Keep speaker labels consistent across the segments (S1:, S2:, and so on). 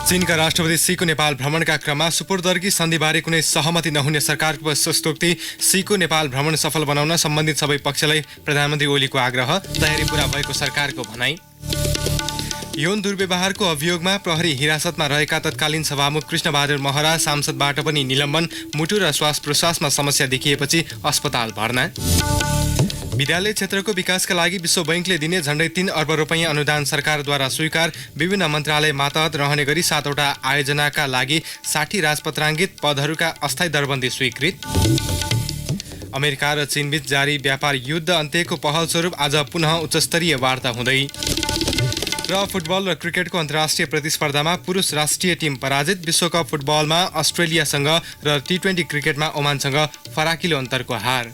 S1: चीनका राष्ट्रपति सीको नेपाल भ्रमणका क्रममा सुपुर्दर्गी सन्धिबारे कुनै सहमति नहुने सरकारको स्पष्टोक्ति। सीको नेपाल भ्रमण सफल बनाउन सम्बन्धित सबै पक्षलाई प्रधानमन्त्री ओलीको आग्रह। तयारी पूरा भएको सरकारको भनाई। यौन दुर्व्यवहारको अभियोगमा प्रहरी हिरासतमा रहेका तत्कालीन सभामुख कृष्णबहादुर महरा सांसदबाट पनि निलम्बन। मुटु र श्वास प्रश्वासमा समस्या देखिएपछि अस्पताल भर्ना। विद्यालय क्षेत्रको विकासका लागि विश्व बैंकले दिने झण्डै 3 अर्ब रुपैयाँ अनुदान सरकारद्वारा स्वीकार। विभिन्न मन्त्रालय मातहत रहने गरी 7वटा आयोजनाका लागि 60 राजपत्राङ्कित पदहरूका अस्थायी दरबन्दी स्वीकृत। अमेरिका र चीनबीच जारी व्यापार युद्ध अन्त्यको पहलस्वरूप आज पुनः उच्चस्तरीय वार्ता हुँदै। र फुटबल र क्रिकेटको अन्तर्राष्ट्रिय प्रतिस्पर्धामा पुरुष राष्ट्रिय टिम पराजित। विश्वकप फुटबलमा अस्ट्रेलियासँग र T20 क्रिकेटमा ओमानसँग फराकिलो अन्तरको हार।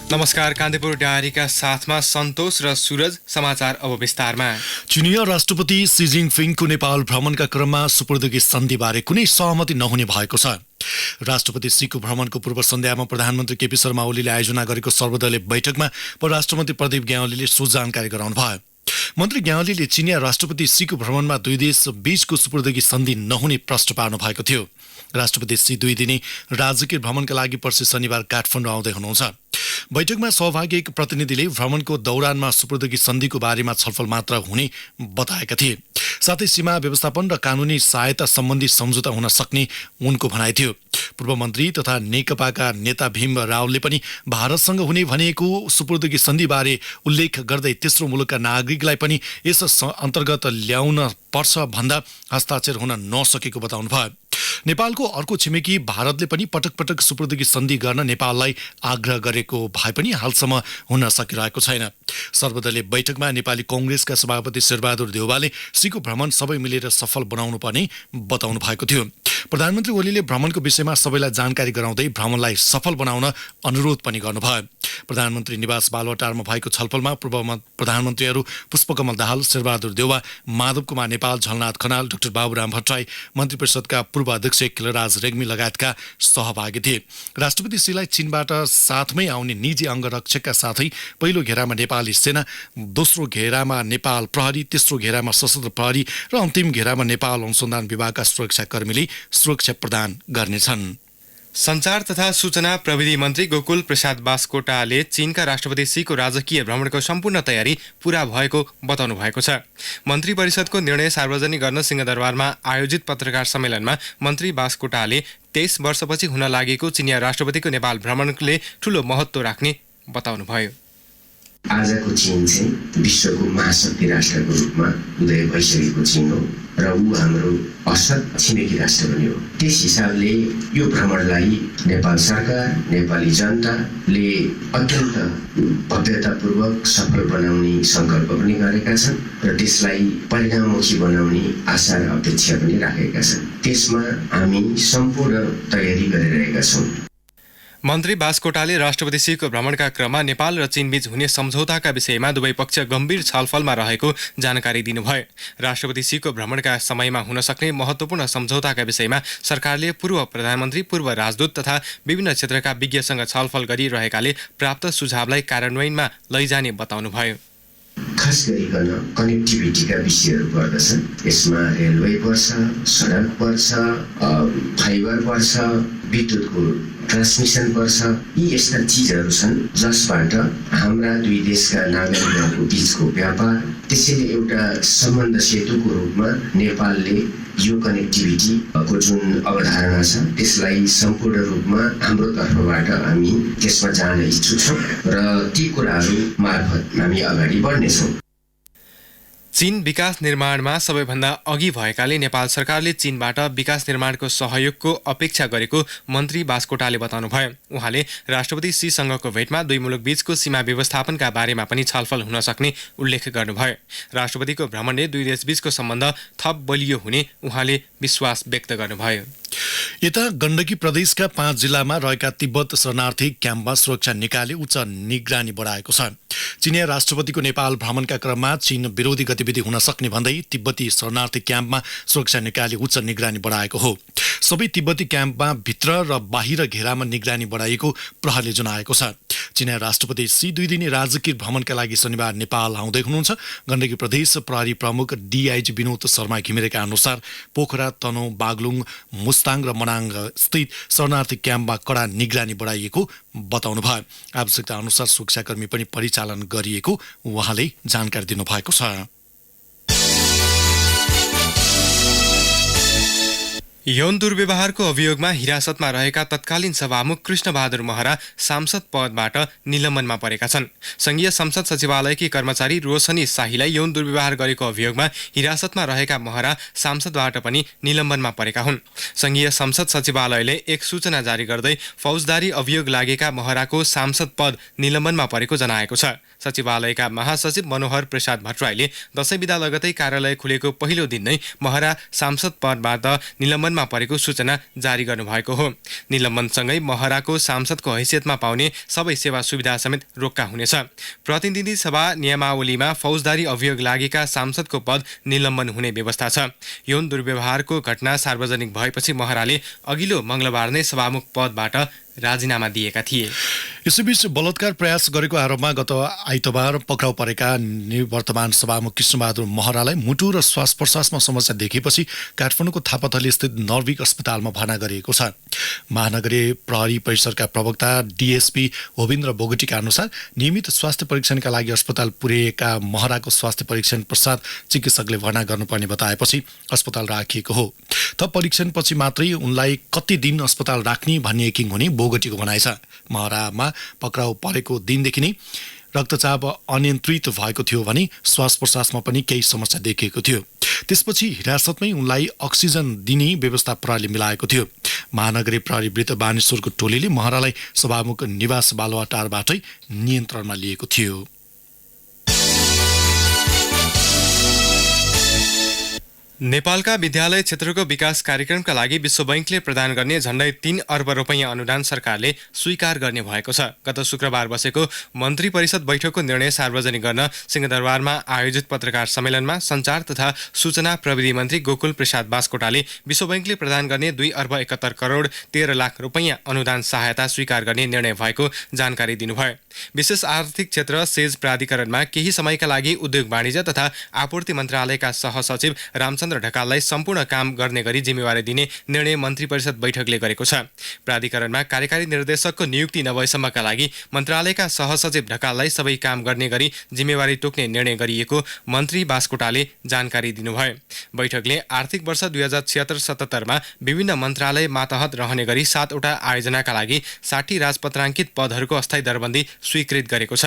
S1: नमस्कार, कान्तिपुर डायरीका साथमा सन्तोष र सूरज। समाचार अब विस्तारमा।
S2: चीनिया राष्ट्रपति सी जिनपिङको नेपाल भ्रमणका क्रममा सुपुर्दगी सन्धिबारे कुनै सहमति नहुने भएको छ। राष्ट्रपति सीको भ्रमणको पूर्व सन्ध्यामा प्रधानमन्त्री केपी शर्मा ओलीले आयोजना गरेको सर्वदलीय बैठकमा परराष्ट्रमन्त्री प्रदीप ग्यावालीले सो जानकारी गराउनु भयो। मन्त्री ग्यावालीले चीनिया राष्ट्रपति सीको भ्रमणमा दुई देश बीचको सुपुर्दगी सन्धि नहुने प्रश्न पार्नु भएको थियो। राष्ट्रपति सी 2 दिने राजकीय भ्रमणका लागि पर्सि शनिबार काठमाडौँ आउँदै हुनुहुन्छ। बैठकमा सहभागी एक प्रतिनिधिले भ्रमणको दौरानमा सुपुर्दगी सन्धिको बारेमा छलफल मात्र हुने बताएका थिए। साथै सीमा व्यवस्थापन र कानुनी सहायता सम्बन्धी सम्झौता हुन सक्ने उनको भनाइ थियो। पूर्व मन्त्री तथा नेकपाका नेता भीम रावले पनि भारतसँग हुने भनेको सुपुर्दगी सन्धिबारे उल्लेख गर्दै तेस्रो मुलुकका नागरिकलाई पनि यस अन्तर्गत ल्याउन पर्छ भन्दा हस्ताक्षर हुन नसकेको बताउनु भयो। नेपालको अर्को छिमेकी भारतले पनि पटक पटक सुपुर्दगी सन्धि गर्न नेपाललाई आग्रह गरेको भए पनि हालसम्म हुन सकिरहेको छैन। सर्वदलीय बैठकमा नेपाली कांग्रेसका सभापति शेरबहादुर देउवाले सीको भ्रमण सबै मिलेर सफल बनाउनु पर्ने बताउनु भएको थियो। प्रधानमन्त्री ओलीले भ्रमणको विषयमा सबैलाई जानकारी गराउँदै भ्रमणलाई सफल बनाउन अनुरोध पनि गर्नुभयो। प्रधानमन्त्री निवास बालुवाटारमा भएको छलफलमा पूर्व प्रधानमन्त्रीहरू पुष्पकमल दाहाल, शेरबहादुर देउवा, माधव कुमार नेपाल, झलनाथ खनाल, डाक्टर बाबुराम भट्टराई, मन्त्री परिषदका पूर्व अध्यक्ष खिलराज रेग्मी लगायतका सहभागी थिए। राष्ट्रपति सीलाई चीनबाट साथमै आउने निजी अङ्गरक्षकका साथै पहिलो घेरामा नेपाली सेना, दोस्रो घेरामा नेपाल प्रहरी, तेस्रो घेरामा सशस्त्र प्रहरी र अन्तिम घेरामा नेपाल अनुसन्धान विभागका सुरक्षाकर्मीले सुरक्षा प्रदान गर्नेछन्।
S1: सञ्चार तथा सूचना प्रविधि मन्त्री गोकुल प्रसाद बास्कोटाले चीनका राष्ट्रपति सीको राजकीय भ्रमणको सम्पूर्ण तयारी पूरा भएको बताउनु भएको छ। मन्त्री परिषदको निर्णय सार्वजनिक गर्न सिंहदरबारमा आयोजित पत्रकार सम्मेलनमा मन्त्री बास्कोटाले 23 वर्षपछि हुन लागेको चीनिया राष्ट्रपतिको नेपाल भ्रमणले ठूलो महत्त्व राख्ने बताउनुभयो।
S3: आजको चीन चाहिँ विश्वको महाशक्ति राष्ट्रको रूपमा उदय भइसकेको चीन हो र ऊ हाम्रो असत छिमेकी राष्ट्र पनि हो। त्यस हिसाबले यो भ्रमणलाई नेपाल सरकार, नेपाली जनताले अत्यन्त भव्यतापूर्वक सफल बनाउने सङ्कल्प पनि गरेका छन् र त्यसलाई परिणाममुखी बनाउने आशा र अपेक्षा पनि राखेका छन्। त्यसमा हामी सम्पूर्ण तयारी गरिरहेका छौँ।
S1: मन्त्री बास्कोटाले राष्ट्रपति सीको भ्रमणका क्रममा नेपाल र चीनबीच हुने सम्झौताका विषयमा दुवै पक्ष गम्भीर छलफलमा रहेको जानकारी दिनुभयो। राष्ट्रपति सीको भ्रमणका समयमा हुन सक्ने महत्त्वपूर्ण सम्झौताका विषयमा सरकारले पूर्व प्रधानमन्त्री, पूर्व राजदूत तथा विभिन्न क्षेत्रका विज्ञसँग छलफल गरिरहेकाले प्राप्त सुझावलाई कार्यान्वयनमा लैजाने बताउनुभयो।
S3: खास गरिकन कनेक्टिभिटीका विषयहरू पर्दछन्। यसमा रेलवे पर्छ, सडक पर्छ, फाइबर पर्छ, विद्युतको ट्रान्समिसन पर्छ। यी यस्ता चिजहरू छन् जसबाट हाम्रा दुई देशका नागरिकहरूको बीचको व्यापार, त्यसैले एउटा सम्बन्ध सेतुको रूपमा नेपालले यो कनेक्टिभिटीको जुन अवधारणा छ त्यसलाई सम्पूर्ण रूपमा हाम्रो तर्फबाट हामी त्यसमा जान इच्छुक छौँ र ती कुराहरू मार्फत हामी अगाडि बढ्नेछौँ।
S1: चीन विकास निर्माणमा सबैभन्दा अघि भएकाले नेपाल सरकारले चीनबाट विकास निर्माणको सहयोगको अपेक्षा गरेको मन्त्री बास्कोटाले बताउनुभयो। उहाँले राष्ट्रपति सीसँगको भेटमा दुई मुलुक बीचको सीमा व्यवस्थापनका बारेमा पनि छलफल हुन सक्ने उल्लेख गर्नुभयो। राष्ट्रपतिको भ्रमणले दुई देशबीचको सम्बन्ध थप बलियो हुने उहाँले विश्वास व्यक्त गर्नुभयो।
S2: यता गण्डकी प्रदेशका 5 जिल्लामा रहेका तिब्बत शरणार्थी क्याम्पमा सुरक्षा निकायले उच्च निगरानी बढाएको छ। चीनिया राष्ट्रपतिको नेपाल भ्रमणका क्रममा चीन विरोधी गतिविधि हुन सक्ने भन्दै तिब्बती शरणार्थी क्याम्पमा सुरक्षा निकायले उच्च निगरानी बढाएको हो। सबै तिब्बती क्याम्पमा भित्र र बाहिर घेरामा निगरानी बढाइएको प्रहरीले जनाएको छ। चिनिया राष्ट्रपति सी 2 दिने राजकीय भ्रमणका लागि शनिबार नेपाल आउँदै हुनुहुन्छ। गण्डकी प्रदेश प्रहरी प्रमुख डीआईजी विनोद शर्मा घिमिरेका अनुसार पोखरा, तनहुँ, बागलुङ, मुस्ताङ र मनाङ स्थित शरणार्थी क्याम्पमा कडा निगरानी बढाइएको बताउनु भयो। आवश्यकता अनुसार सुरक्षाकर्मी पनि परिचालन गरिएको उहाँले जानकारी दिनुभएको छ।
S1: यौन दुर्व्यवहारको अभियोगमा हिरासतमा रहेका तत्कालीन सभामुख कृष्णबहादुर महरा सांसद पदबाट निलम्बनमा परेका छन्। संघीय संसद सचिवालयकी कर्मचारी रोशनी शाहीलाई यौन दुर्व्यवहार गरेको अभियोगमा हिरासतमा रहेका महरा सांसदबाट पनि निलम्बनमा परेका हुन्। संघीय संसद सचिवालयले एक सूचना जारी गर्दै फौजदारी अभियोग लागेका महराको सांसद पद निलम्बनमा परेको जनाएको छ। सचिवालयका महासचिव मनोहर प्रसाद भट्टराईले दशैं बिदा लगतै कार्यालय खुलेको पहिलो दिन नै महरा सांसद पदबाट निलम्बनमा परेको सूचना जारी गर्नुभएको हो। निलम्बनसँगै महराको सांसदको हैसियतमा पाउने सबै सेवा सुविधा समेत रोक्का हुनेछ। प्रतिनिधि सभा नियमावलीमा फौजदारी अभियोग लागेका सांसदको पद निलम्बन हुने व्यवस्था छ। यौन दुर्व्यवहारको घटना सार्वजनिक भएपछि महराले अघिल्लो मंगलबार नै सभामुख पदबाट राजीनामा दिएका थिए।
S2: यसैबीच बलात्कार प्रयास गरेको आरोपमा गत आइतबार पक्राउ परेका निवर्तमान सभामुख कृष्णबहादुर महरालाई मुटु र श्वास प्रश्वासमा समस्या देखेपछि काठमाडौँको थापाथली स्थित नर्विक अस्पतालमा भर्ना गरिएको छ। महानगरीय प्रहरी परिसरका प्रवक्ता डीएसपी होविन्द्र बोगटीका अनुसार नियमित स्वास्थ्य परीक्षणका लागि अस्पताल पुर्याएका महराको स्वास्थ्य परीक्षण पश्चात चिकित्सकले भर्ना गर्नुपर्ने बताएपछि अस्पताल राखिएको हो। थप परीक्षणपछि मात्रै उनलाई कति दिन अस्पताल राख्ने भन्ने यकिन हुने बोगटीको भनाइ छ। महरामा पक्राउ परेको दिनदेखि नै रक्तचाप अनियन्त्रित भएको थियो भने श्वास प्रश्वासमा पनि केही समस्या देखिएको थियो। त्यसपछि हिरासतमै उनलाई अक्सिजन दिने व्यवस्था प्रहरीले मिलाएको थियो। महानगरीय प्रहरी वृत्त बानेश्वरको टोलीले महरालाई सभामुख निवास बालुवाटारबाटै नियन्त्रणमा लिएको थियो।
S1: नेपालका विद्यालय क्षेत्रको विकास कार्यक्रमका लागि विश्व बैंकले प्रदान गर्ने झण्डै 3 अर्ब रुपैयाँ अनुदान सरकारले स्वीकार गर्ने भएको छ। गत शुक्रबार बसेको मन्त्री परिषद बैठकको निर्णय सार्वजनिक गर्न सिंहदरबारमा आयोजित पत्रकार सम्मेलनमा सञ्चार तथा सूचना प्रविधि मन्त्री गोकुल प्रसाद बास्कोटाले विश्व बैंकले प्रदान गर्ने 2 अर्ब 71 करोड 13 लाख रुपैयाँ अनुदान सहायता स्वीकार गर्ने निर्णय भएको जानकारी दिनुभयो। विशेष आर्थिक क्षेत्र सेज प्राधिकरणमा केही समयका लागि उद्योग वाणिज्य तथा आपूर्ति मन्त्रालयका सहसचिव रामचन्द्र ढकाललाई सम्पूर्ण काम गर्ने गरी जिम्मेवारी दिने निर्णय मन्त्री परिषद बैठकले गरेको छ। प्राधिकरणमा कार्यकारी निर्देशकको नियुक्ति नभएसम्मका लागि मन्त्रालयका सहसचिव ढकाललाई सबै काम गर्ने गरी जिम्मेवारी तोक्ने निर्णय गरिएको मन्त्री बास्कोटाले जानकारी दिनुभयो। बैठकले आर्थिक वर्ष 2076-77मा विभिन्न मन्त्रालय मातहत रहने गरी 7 वटा आयोजनाका लागि 60 राजपत्राङ्कित पदहरूको अस्थायी दरबन्दी स्वीकृत गरेको छ।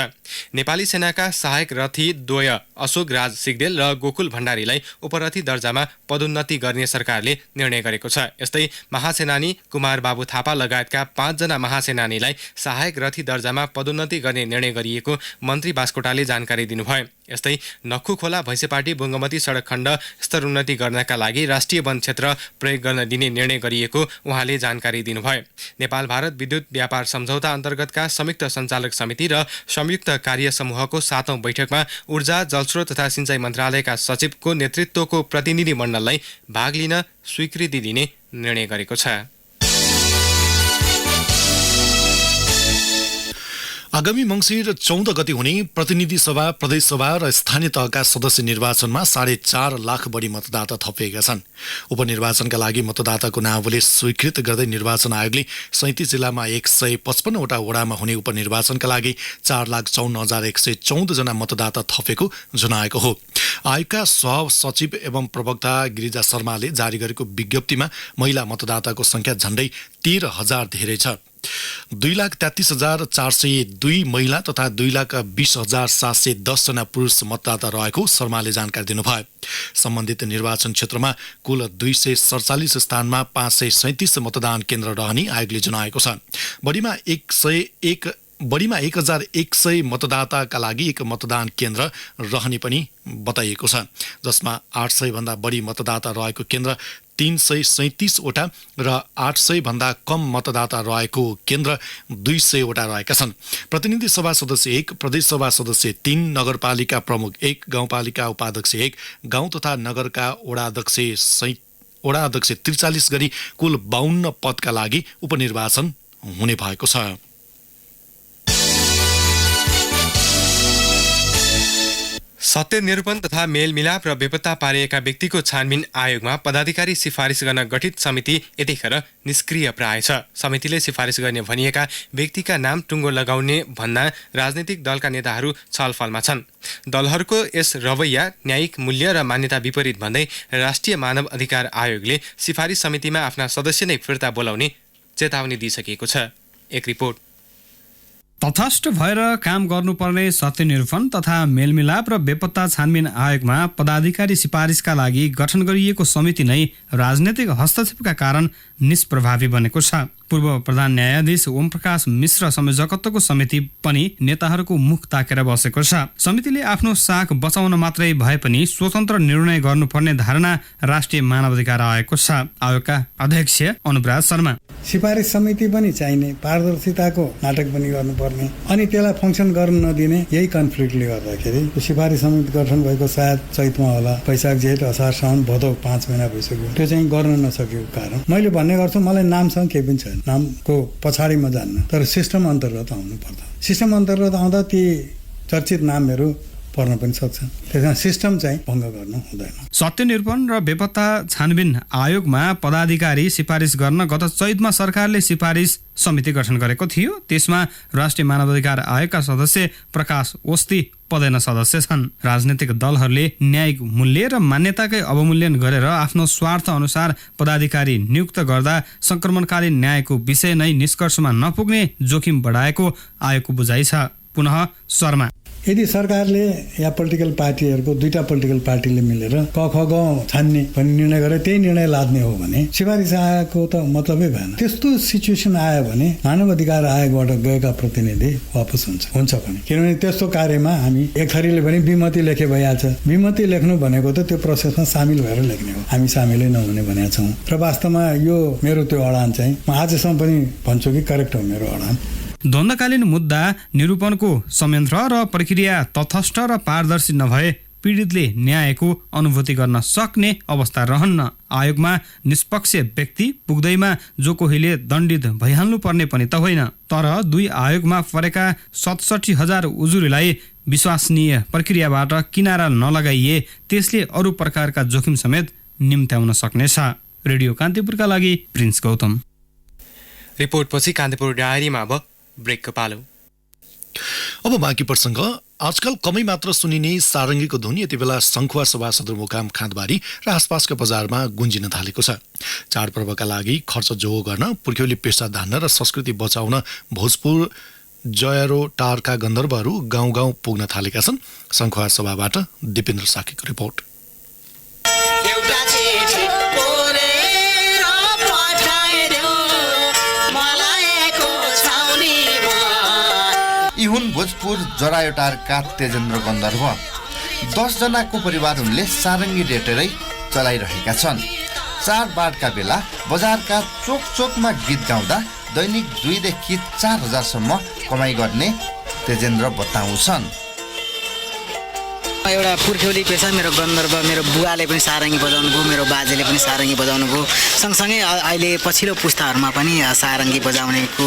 S1: नेपाली सेनाका सहायक रथी द्वय अशोक राज सिग्देल र गोकुल भण्डारीलाई उपरथी दर्जामा पदोन्नति गर्ने सरकारले निर्णय गरेको छ। यस्तै महासेनानी कुमार बाबु थापा लगायतका 5 जना महासेनानीलाई सहायक रथी दर्जामा पदोन्नति गर्ने निर्णय गरिएको मन्त्री बास्कोटाले जानकारी दिनुभयो। यस्तै नक्खु खोला भैँसेपाटी बुङ्गमती सडक खण्ड स्तर उन्नति गर्नका लागि राष्ट्रिय वन क्षेत्र प्रयोग गर्न दिने निर्णय गरिएको उहाँले जानकारी दिनुभयो। नेपाल भारत विद्युत व्यापार सम्झौता अन्तर्गतका संयुक्त सञ्चालक समिति र संयुक्त कार्य समूहको 7औं बैठकमा ऊर्जा, जलस्रोत तथा सिंचाई मन्त्रालयका सचिवको नेतृत्वको प्रतिनिधि मण्डललाई भाग लिन स्वीकृति दिने निर्णय गरेको छ।
S2: आगामी मङ्सिर 14 गते हुने प्रतिनिधि सभा, प्रदेश सभा र स्थानीय तहका सदस्य निर्वाचनमा 4.5 लाख बढी मतदाता थपिएका छन्। उपनिर्वाचनका लागि मतदाताको नावली स्वीकृत गर्दै निर्वाचन आयोगले 37 जिल्लामा 155 वटा वडामा हुने उपनिर्वाचनका लागि 4,54,114 जना मतदाता थपेको जनाएको हो। आयोगका सहसचिव एवं प्रवक्ता गिरिजा शर्माले जारी गरेको विज्ञप्तिमा महिला मतदाताको संख्या झण्डै 13,000 धेरै छ। 2,33,402 महिला तथा 2,20,710 जना पुरुष मतदाता रहेको शर्माले जानकारी दिनुभयो। सम्बन्धित निर्वाचन क्षेत्रमा कुल 247 स्थानमा 537 मतदान केन्द्र रहने आयोगले जनाएको छ। बढीमा 1,100 मतदाताका लागि एक मतदान केन्द्र रहने पनि बताइएको छ, जसमा 800 भन्दा बढी मतदाता रहेको केन्द्र 337 वटा र 800 भन्दा कम मतदाता रहेको केन्द्र 200 वटा रहेका छन्। प्रतिनिधि सभा सदस्य 1, प्रदेश सभा सदस्य 3, नगरपालिका प्रमुख 1, गाउँपालिका उपाध्यक्ष 1, गाउँ तथा नगरका वडाध्यक्ष 43 गरी कुल 52 पदका लागि उपनिर्वाचन हुने भएको छ।
S1: सत्य निरूपण तथा मेलमिलाप र बेपत्ता पारिएका व्यक्तिको छानबिन आयोगमा पदाधिकारी सिफारिस गर्न गठित समिति यतिखेर निष्क्रिय प्राय छ। समितिले सिफारिस गर्ने भनिएका व्यक्तिका नाम टुङ्गो लगाउने भन्दा राजनीतिक दलका नेताहरू छलफलमा छन्। दलहरूको यस रवैया न्यायिक मूल्य र मान्यता विपरीत भन्दै राष्ट्रिय मानव अधिकार आयोगले सिफारिस समितिमा आफ्ना सदस्य नै फिर्ता बोलाउने चेतावनी दिइसकेको छ। एक रिपोर्ट।
S4: तटस्थ भएर काम गर्नुपर्ने सत्य निरूपण तथा मेलमिलाप र बेपत्ता छानबिन आयोगमा पदाधिकारी सिफारिसका लागि गठन गरिएको समिति नै राजनैतिक हस्तक्षेपका कारण निष्प्रभावी बनेको छ। पूर्व प्रधान न्यायाधीश ओम प्रकाश मिश्र संयोजकत्वको समिति पनि नेताहरूको मुख ताकेर बसेको छ। समितिले आफ्नो साख बचाउन मात्रै भए पनि स्वतन्त्र निर्णय गर्नुपर्ने धारणा राष्ट्रिय मानवाधिकार आयोगको छ। आयोगका अध्यक्ष अनुराग शर्मा,
S5: सिफारिस समिति पनि चाहिने, पारदर्शिताको नाटक पनि गर्नुपर्ने, अनि त्यसलाई फङ्सन गर्न नदिने, यही कन्फ्लिक्टले गर्दाखेरि सिफारिस समिति गठन भएको सायद चैतमा होला, वैशाख जेठ असार साउन भदौ 5 महिना भइसक्यो। त्यो चाहिँ गर्न नसकेको कारण मैले भन्ने गर्छु, मलाई नामसँग केही पनि छैन, नामको पछाडिमा जान्न, तर सिस्टम अन्तर्गत आउनु पर्छ। सिस्टम अन्तर्गत आउँदा ती चर्चित नामहरू पर्न पनि सक्छ। त्यसमा सिस्टम चाहिँ भङ्ग गर्नु हुँदैन।
S4: सत्य निरूपण र बेपत्ता छानबिन आयोगमा पदाधिकारी सिफारिस गर्न गत चैतमा सरकारले सिफारिस समिति गठन गरेको थियो। त्यसमा राष्ट्रिय मानवाधिकार आयोगका सदस्य प्रकाश ओस्ती पदेन सदस्य छन्। राजनीतिक दलहरूले न्यायिक मूल्य र मान्यताकै अवमूल्यन गरेर आफ्नो स्वार्थ अनुसार पदाधिकारी नियुक्त गर्दा संक्रमणकालीन न्यायको विषय नै निष्कर्षमा नपुग्ने जोखिम बढाएको आयोगको बुझाइ छ। पुनः शर्मा,
S5: यदि सरकारले या पोलिटिकल पार्टीहरूको दुईटा पोलिटिकल पार्टीले मिलेर क ख ग छान्ने भन्ने निर्णय गरे, त्यही निर्णय लाद्ने हो भने सिफारिस आयोगको त मतलबै भएन। त्यस्तो सिचुएसन आयो भने मानव अधिकार आयोगबाट गएका प्रतिनिधि वापस हुन्छ पनि। किनभने त्यस्तो कार्यमा हामी एक थरीले पनि विमति लेखे भइहाल्छ। विमति लेख्नु भनेको त त्यो प्रोसेसमा सामेल भएर लेख्ने हो। हामी सामेलै नहुने भनेका छौँ र वास्तवमा यो मेरो त्यो अडान चाहिँ म आजसम्म पनि भन्छु कि करेक्ट हो मेरो अडान।
S4: द्वन्द्वकालीन मुद्दा निरूपणको संयन्त्र र प्रक्रिया तटस्थ र पारदर्शी नभए पीडितले न्यायको अनुभूति गर्न सक्ने अवस्था रहन्न। आयोगमा निष्पक्ष व्यक्ति पुग्दैमा जो कोहीले दण्डित भइहाल्नु पर्ने पनि त होइन। तर दुई आयोगमा परेका 67,000 उजुरीलाई विश्वसनीय प्रक्रियाबाट किनारा नलगाइए त्यसले अरू प्रकारका जोखिम समेत निम्त्याउन सक्नेछ। रेडियो कान्तिपुरका लागि प्रिन्स गौतम।
S1: रिपोर्टपछि कान्तिपुर डायरीमा अब ब्रेकको पालो।
S2: अब बाँकी प्रसङ्ग। आजकल कमै मात्र सुनिने सारङ्गीको धुन यति बेला सङ्खुवा सभा सदरमुकाम खाँदबारी र आसपासका बजारमा गुन्जिन थालेको छ। चाडपर्वका लागि खर्च जोहो गर्न, पुर्ख्यौली पेसा धान्न र संस्कृति बचाउन भोजपुर जयरो टारका गन्धर्वहरू गाउँ गाउँ पुग्न थालेका छन्। सङ्खुवा सभाबाट दिपेन्द्र साकीको रिपोर्ट।
S6: यी हुन् भोजपुर जरायोटारका तेजेन्द्र गन्धर्व। 10 जनाको परिवार उनले सारङ्गी रेटेरै चलाइरहेका छन्। चाडबाडका बेला बजारका चोक चोकमा गीत गाउँदा दैनिक 2 देखि 4 हजारसम्म कमाइ गर्ने तेजेन्द्र बताउँछन्।
S7: एउटा पुर्ख्यौली पेसा मेरो गन्धर्व, मेरो बुवाले पनि सारङ्गी बजाउनु भयो, मेरो बाजेले पनि सारङ्गी बजाउनु भयो। सँगसँगै अहिले पछिल्लो पुस्ताहरूमा पनि सारङ्गी बजाउनेको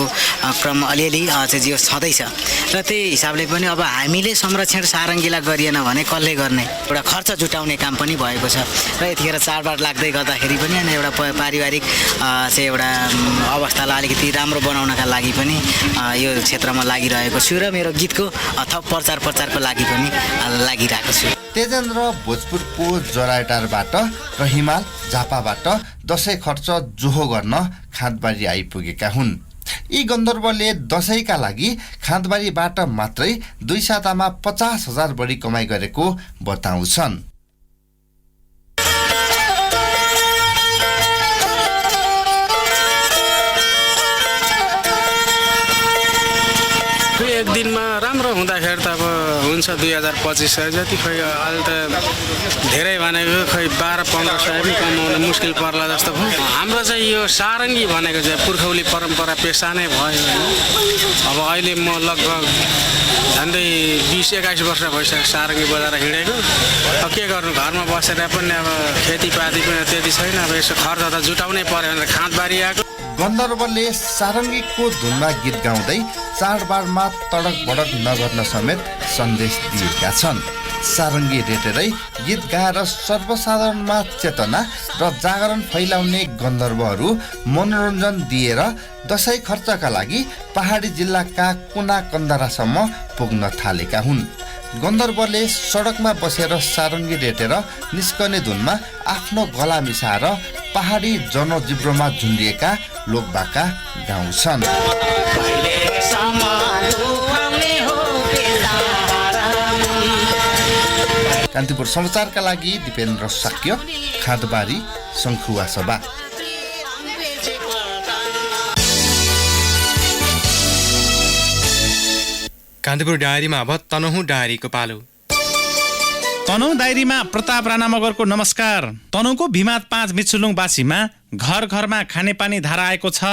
S7: क्रम अलिअलि चाहिँ जो छँदैछ र त्यही हिसाबले पनि अब हामीले संरक्षण सारङ्गीलाई गरिएन भने कसले गर्ने, एउटा खर्च जुटाउने काम पनि भएको छ। र यतिखेर चाडबाड लाग्दै गर्दाखेरि पनि अनि एउटा पारिवारिक चाहिँ एउटा अवस्थालाई अलिकति राम्रो बनाउनका लागि पनि यो क्षेत्रमा लागिरहेको छु र मेरो गीतको थप प्रचारको लागि पनि लागिरहेको छु।
S6: तेजेन्द्र भोजपुरको जरायोटारबाट र हिमाल झापाबाट दसैँ खर्च जोहो गर्न खाँदबारी आइपुगेका हुन्। यी गन्धर्वले दसैँका लागि खाँदबारीबाट मात्रै 2 सातामा 50,000 बढी कमाइ गरेको बताउँछन्।
S8: एक दिनमा राम्रो हुँदाखेरि त अब हुन्छ 2000-2500 जति, खै अहिले त धेरै भनेको खै 1200-1500 पनि कमाउन मुस्किल पर्ला जस्तो भयो। हाम्रो चाहिँ यो सारङ्गी भनेको चाहिँ पुर्खौली परम्परा पेसा नै भयो। अब अहिले म लगभग झन्डै 20-21 वर्ष भइसक्यो सारङ्गी बजाएर हिँडेको। अब के गर्नु, घरमा बसेर पनि अब खेतीपाती पनि त्यति छैन, अब यसो खर्च त जुटाउनै पर्यो भनेर खाँदबारी आएको।
S6: गन्धर्वले सारङ्गीको धुनमा गीत गाउँदै चाडबाडमा तडक भडक नगर्न समेत सन्देश दिएका छन्। सारङ्गी रेटेरै गीत गाएर सर्वसाधारणमा चेतना र जागरण फैलाउने गन्धर्वहरू मनोरञ्जन दिएर दसैँ खर्चका लागि पहाडी जिल्लाका कुना कन्दरासम्म पुग्न थालेका हुन्। गन्धर्वले सडकमा बसेर सारङ्गी रेटेर निस्कने धुनमा आफ्नो गला मिसाएर पहाडी जनजिब्रोमा झुन्डिएका लोकबाका गाउँछन्। कान्तिपुर समाचारका लागि दिपेन्द्र साक्य, खादबारी, शङ्खुवा सभा।
S1: कान्तिपुर डायरीमा अब तनहुँ डायरीको पालो।
S9: तनहुँ डायरीमा प्रताप राणा मगरको नमस्कार। तनहुँको भिमाद 5 मिचुलुङबासीमा घर घरमा खानेपानी धारा आएको छ।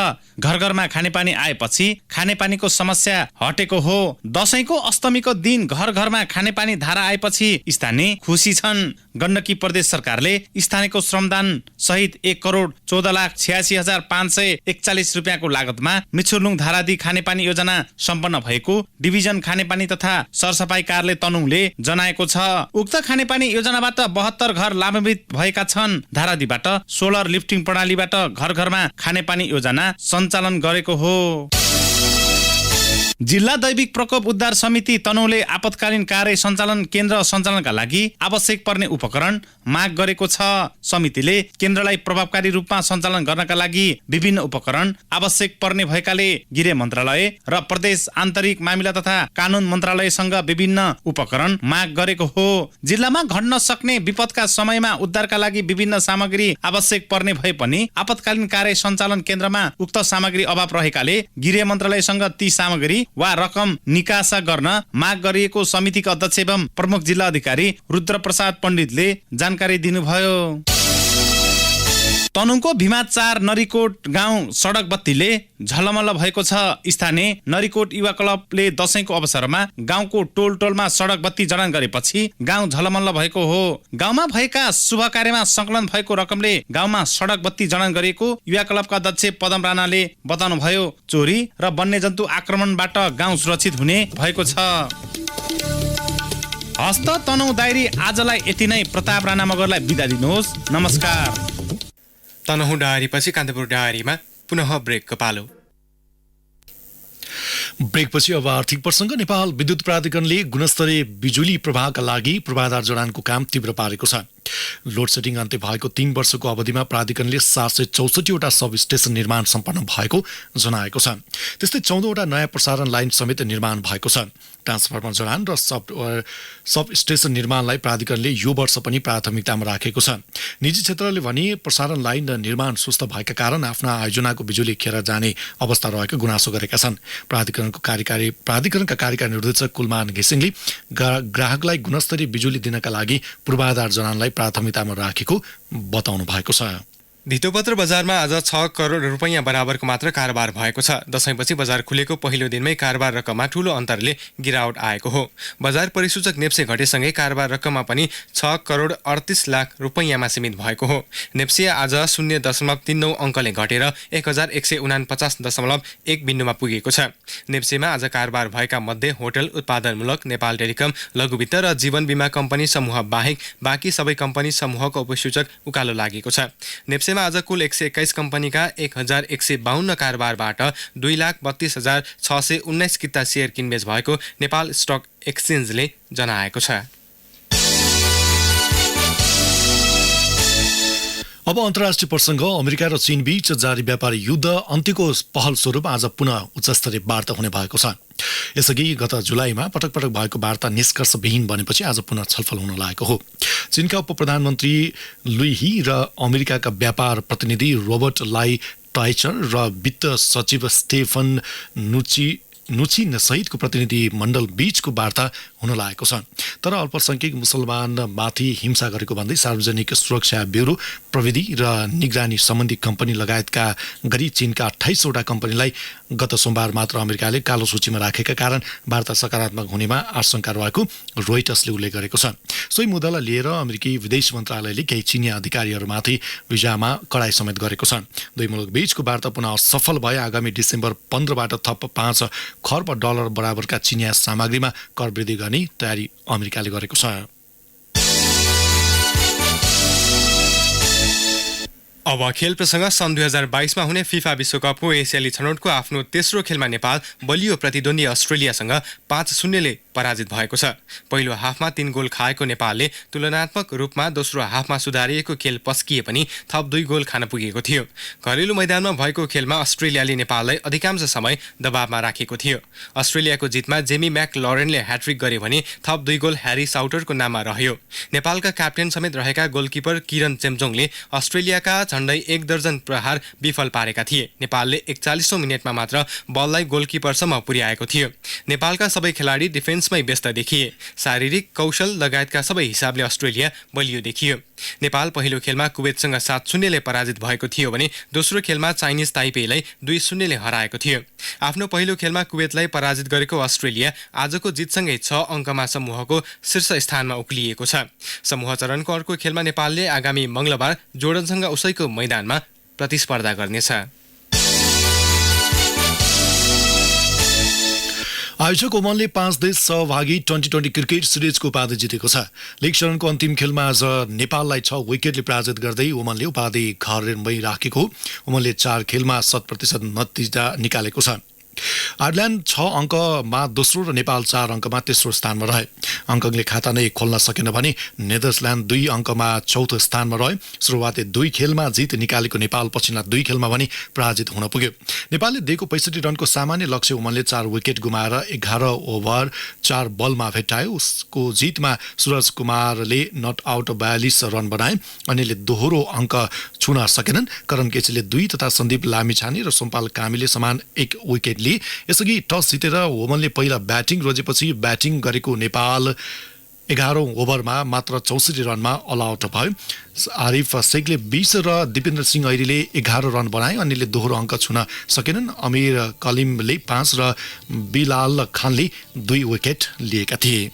S9: घर घरमा खानेपानी आएपछि खानेपानीको समस्या हटेको हो। दशैंको अष्टमीको दिन घर घरमा खानेपानी धारा आएपछि स्थानीय खुसी छन्। गण्डकी प्रदेश सरकारले स्थानीयको श्रमदान सहित 1,14,86,541 रुपियाँको लागतमा मिचुलुङ धारादी खानेपानी योजना सम्पन्न भएको डिभिजन खानेपानी तथा सरसफाई कार्यालय तनहुँले जनाएको छ। उक्त खानेपानी योजनाबाट 72 घर लाभान्वित भएका छन्। धारादीबाट सोलर लिफ्टिङ प्रणालीबाट घर घरमा खानेपानी योजना सञ्चालन गरेको हो। जिल्ला दैविक प्रकोप उद्धार समिति तनहुँले आपतकालीन कार्य सञ्चालन केन्द्र सञ्चालनका लागि आवश्यक पर्ने उपकरण माग गरेको छ। समितिले केन्द्रलाई प्रभावकारी रूपमा सञ्चालन गर्नका लागि विभिन्न उपकरण आवश्यक पर्ने भएकाले गृह मन्त्रालय र प्रदेश आन्तरिक मामिला तथा कानून मन्त्रालयसँग विभिन्न उपकरण माग गरेको हो। जिल्लामा घट्न सक्ने विपदका समयमा उद्धारका लागि विभिन्न सामग्री आवश्यक पर्ने भए पनि आपतकालीन कार्य सञ्चालन केन्द्रमा उक्त सामग्री अभाव रहेकाले गृह मन्त्रालयसँग ती सामग्री वा रकम निकासा गर्न माग गरिएको समितिका अध्यक्ष एवं प्रमुख जिल्ला अधिकारी रुद्र प्रसाद पण्डितले जानकारी दिनुभयो। तनहुँको भिमाद 4 नरीकोट गाउँ सडक बत्तीले झलमल भएको छ। स्थानीय नरीकोट युवा क्लबले दशैंको अवसरमा गाउँको टोल टोलमा सडक बत्ती जडान गरेपछि गाउँ झलमल भएको हो। गाउँमा भएका शुभ कार्यमा संकलन भएको रकमले गाउँमा सडक बत्ती जडान गरेको युवा क्लबका अध्यक्ष पदम राणाले बताउनुभयो। चोरी र वन्यजन्तु आक्रमणबाट गाउँ सुरक्षित हुने भएको छ। हस्त तनहुँ डायरी आजलाई यति नै। प्रताप राणा मगरलाई बिदा दिनुहोस्। नमस्कार।
S1: तनहुँ डायरीपछि कान्तिपुर डायरीमा पुनः ब्रेकको पालो।
S2: ब्रेकपछि अब आर्थिक प्रसङ्ग। नेपाल विद्युत प्राधिकरणले गुणस्तरीय बिजुली प्रवाहका लागि पूर्वाधार जडानको काम तीव्र पारेको छ। लोड सेडिङ अन्त्य भएको 3 वर्षको अवधिमा प्राधिकरणले 764 वटा सब स्टेसन निर्माण सम्पन्न भएको जनाएको छ। त्यस्तै 14 वटा नयाँ प्रसारण लाइन समेत निर्माण भएको छ। ट्रान्सफर्मर जडान र सब स्टेसन निर्माणलाई प्राधिकरणले यो वर्ष पनि प्राथमिकतामा राखेको छ। निजी क्षेत्रले भने प्रसारण लाइन निर्माण सुस्त भएका कारण आफ्ना आयोजनाको बिजुली खेर जाने अवस्था रहेको गुनासो गरेका छन्। प्राधिकरणका कार्यकारी निर्देशक कुलमान घिसिङले ग्राहकलाई गुणस्तरीय बिजुली दिनका लागि पूर्वाधार जडानलाई प्राथमिकतामा राखेको बताउनु भएको छ।
S1: धितोपत्र बजारमा आज 6 करोड रुपैयाँ बराबरको मात्र कारोबार भएको छ। दशैंपछि बजार खुलेको पहिलो दिनमै कारोबार रकममा ठूलो अन्तरले गिरावट आएको हो। बजार परिसूचक नेप्से घटेसँगै कारोबार रकममा पनि 6 करोड 38 लाख रुपैयाँमा सीमित भएको हो। नेप्से आज 0.39 अङ्कले घटेर 1149.1 बिन्दुमा पुगेको छ। नेप्सेमा आज कारोबार भएका मध्ये होटल, उत्पादनमूलक, नेपाल टेलिकम, लघु वित्त र जीवन बीमा कम्पनी समूह बाहेक बाँकी सबै कम्पनी समूहको उपसूचक उकालो लागेको छ। नेप्सेमा आज कुल 121 कम्पनीका 1152 कारोबारबाट 2,32,619 किता सेयर किनबेच भएको नेपाल स्टक एक्सचेन्जले जनाएको छ।
S2: अब अन्तर्राष्ट्रिय प्रसङ्ग। अमेरिका र चीन बीच जारी व्यापारी युद्ध अन्त्यको पहल स्वरूप आज पुनः उच्चस्तरीय वार्ता हुने भएको छ। यसअघि गत जुलाईमा पटक पटक भएको वार्ता निष्कर्षविहीन बनेपछि आज पुनः छलफल हुन लागेको हो। चीनका उप प्रधानमन्त्री लुई ही र अमेरिकाका व्यापार प्रतिनिधि रोबर्ट लाई टाइचर र वित्त सचिव स्टेफन नुचिन सहितको प्रतिनिधि मण्डल बीचको वार्ता हुन लागेको छ। तर अल्पसंख्यक मुसलमानमाथि हिंसा गरेको भन्दै सार्वजनिक सुरक्षा ब्युरो, प्रविधि र निगरानी सम्बन्धी कम्पनी लगायतका गरी चीनका 28 वटा कम्पनीलाई गत सोमबार मात्र अमेरिकाले कालो सूचीमा राखेका कारण वार्ता सकारात्मक हुनेमा आशंका रहेको रोइटर्सले उल्लेख गरेको छ। सोही मुद्दालाई लिएर अमेरिकी विदेश मन्त्रालयले केही चिनिया अधिकारीहरूमाथि भिजामा कडाई समेत गरेको छ। दुई मुलुक बीचको वार्ता पुनः सफल भए आगामी डिसेम्बर 15बाट थप 5 खर्ब डलर बराबरका चिनिया सामग्रीमा कर वृद्धि गर्ने तयारी अमेरिकाले गरेको छ।
S1: अब खेल प्रसङ्ग सन् 2022मा हुने फिफा विश्वकपको एसियाली छनौटको आफ्नो तेस्रो खेलमा नेपाल बलियो प्रतिद्वन्दी अस्ट्रेलियासँग 5-0ले पराजित भएको छ। पहिलो हाफमा 3 गोल खाएको नेपालले तुलनात्मक रूपमा दोस्रो हाफमा सुधारिएको खेल पस्किए पनि थप 2 गोल खान पुगेको थियो। घरेलु मैदानमा भएको खेलमा अस्ट्रेलियाले नेपाललाई अधिकांश समय दबावमा राखेको थियो। अस्ट्रेलियाको जितमा जेमी मैकलॉरेनले ह्याट्रिक गरे भने थप 2 गोल ह्यारी साउटरको नाममा रह्यो। नेपालका क्याप्टेन समेत रहेका गोलकिपर किरण चेम्जोङले अस्ट्रेलियाका झण्डै 1 दर्जन प्रहार विफल पारेका थिए। नेपालले 41औं मिनेटमा मात्र बललाई गोलकिपरसम्म पुर्याएको थियो। नेपालका सबै खेलाडी डिफेन्समै व्यस्त देखिए। शारीरिक कौशल लगायतका सबै हिसाबले अस्ट्रेलिया बलियो देखियो। नेपाल पहिलो खेलमा कुवेतसँग 7-0ले पराजित भएको थियो भने दोस्रो खेलमा चाइनिज ताइपेईलाई 2-0ले हराएको थियो। आफ्नो पहिलो खेलमा कुवेतलाई पराजित गरेको अस्ट्रेलिया आजको जितसँगै 6 अङ्कमा समूहको शीर्ष स्थानमा उक्लिएको छ। समूह चरणको अर्को खेलमा नेपालले आगामी मंगलबार जोर्डनसँग उसैको मैदानमा प्रतिस्पर्धा गर्नेछ।
S2: आयोजक ओमनले 5 देश सहभागी 2020 क्रिकेट सिरिजको उपाधि जितेको छ। लिग चरणको अन्तिम खेलमा आज नेपाललाई 6 विकेटले पराजित गर्दै ओमनले उपाधि घरमै राखेको। ओमनले 4 खेलमा 100% नतिजा निकालेको छ। आयरल्यान्ड 6 अङ्कमा दोस्रो र नेपाल 4 अङ्कमा तेस्रो स्थानमा रहे। हङकङले खाता नै खोल्न सकेन भने नेदरल्यान्ड 2 अङ्कमा चौथो स्थानमा रहे। सुरुवाती 2 खेलमा जित निकालेको नेपाल पछिल्ला 2 खेलमा पनि पराजित हुन पुग्यो। नेपालले दिएको 65 रनको सामान्य लक्ष्य ओमनले 4 विकेट गुमाएर 11 ओभर 4 बलमा भेट्टायो। उसको जितमा सूरज कुमारले नट आउट 42 रन बनाए। अनिलले दोहोरो अङ्क छुन सकेनन्। करण केसीले 2 तथा सन्दीप लामिछाने र सोमपाल कामीले समान 1 विकेट लिए। यसअघि टस जितेर ओमनले पहिला ब्याटिङ रोजेपछि ब्याटिङ गरेको नेपाल 11औं ओभरमा मात्र 64 रनमा अल आउट भयो। आरिफ शेखले 20 र दिपेन्द्र सिंह ऐरीले 11 रन बनाए। अनिलले दोहोरो अङ्क छुन सकेनन्। अमीर कलिमले 5 र बिलाल खानले 2 विकेट लिएका थिए।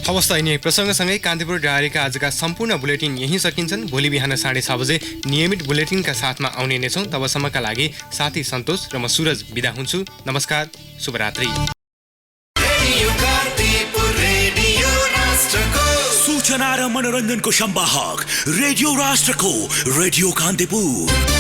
S1: अवस्था यिनी प्रसङ्गसँगै कान्तिपुर डायरीका आजका सम्पूर्ण बुलेटिन यही सकिन्छन्। भोलि बिहान 6:30 बजे नियमित बुलेटिनका साथमा आउने नै छौँ। तबसम्मका लागि साथी सन्तोष र म सूरज बिदा हुन्छु। नमस्कार, शुभरात्रि।
S10: सूचना र मनोरञ्जनको सम्वाहक रेडियो राष्ट्रको रेडियो कान्तिपुर।